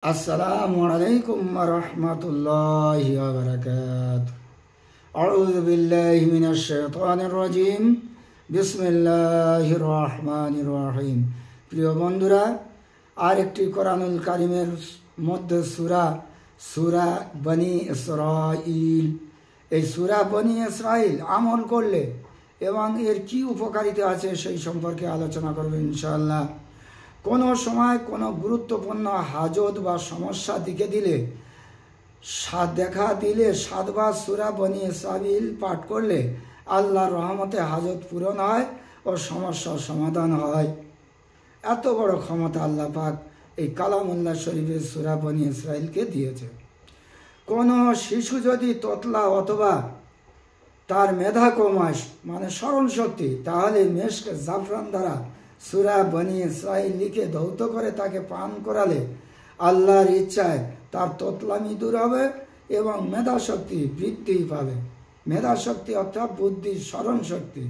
अस्सलामु अलैकुम व रहमतुल्लाहि व बरकातुहू। अऊज़ु बिल्लाहि मिनश शैतानिर रजीम। बिस्मिल्लाहिर रहमानिर रहीम। प्रिय बंधुरा, आरेकटी कुरानुल कारिमेर मध्य सूरा बनी इसराइल। এই সূরা বনি ইসরাইল আমল করলে এবং এর কি উপকারিতা আছে সেই সম্পর্কে আলোচনা করব ইনশাআল্লাহ। কোনো সময় কোনো গুরুত্বপূর্ণ হাজত বা সমস্যা দেখা দিলে 7 বার সূরা বনি ইসরাইল পাঠ করলে আল্লাহর রহমতে হাজত পূরণ হয় ও সমস্যার সমাধান হয়। এত বড় ক্ষমতা আল্লাহ পাক এই কালামুল্লাহ শরীফের সূরা বনি ইসরাইলকে দিয়েছে। কোনো শিশু যদি তোতলা অথবা তার মেধা কম হয় মানে স্মরণ শক্তি, তাহলে মেশক জাফরান দ্বারা সূরা বনি ইসরাইল লিখে ধৌত করে তাকে পান করালে আল্লাহর ইচ্ছায় তার তোতলামি দূর হবে এবং মেধা শক্তি বৃদ্ধি পাবে। মেধা শক্তি অর্থাৎ বুদ্ধি, স্মরণ শক্তি।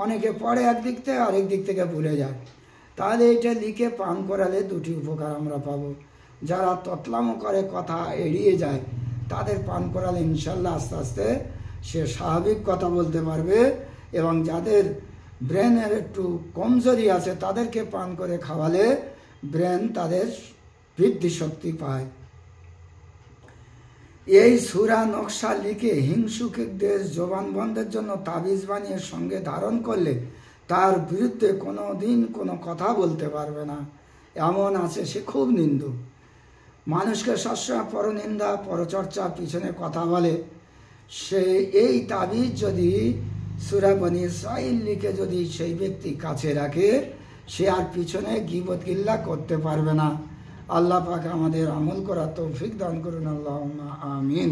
অনেকে পড়ে একদিক থেকে আরেক দিক থেকে ভুলে যায়, তাহলে এটা লিখে পান করালে দুটি উপকার আমরা পাবো। যারা তোতলামো করে কথা এড়িয়ে যায় তাদের পান করালে ইনশাল্লাহ আস্তে আস্তে সে স্বাভাবিক কথা বলতে পারবে, এবং যাদের ব্রেনের একটু কমজোরি আছে তাদেরকে পান করে খাওয়ালে ব্রেন তাদের বৃদ্ধি শক্তি পায়। এই সূরা নকশা লিখে হিংসুকদের জবান বন্ধের জন্য তাবিজ বানিয়ে সঙ্গে ধারণ করলে তার বিরুদ্ধে কোনো দিন কোনো কথা বলতে পারবে না। এমন আছে সে খুব নিন্দু, মানুষকে সবসময় পরনিন্দা পরচর্চা পিছনে কথা বলে। সে এই তাবিজ যদি সূরা বনি ইসরাইল লিখে যদি সেই ব্যক্তি কাছে রাখে, সে আর পিছনে গীবত গিল্লা করতে পারবে না। আল্লাহ পাক আমাদের আমল করার তৌফিক দান করুন, আল্লাহুম্মা আমিন।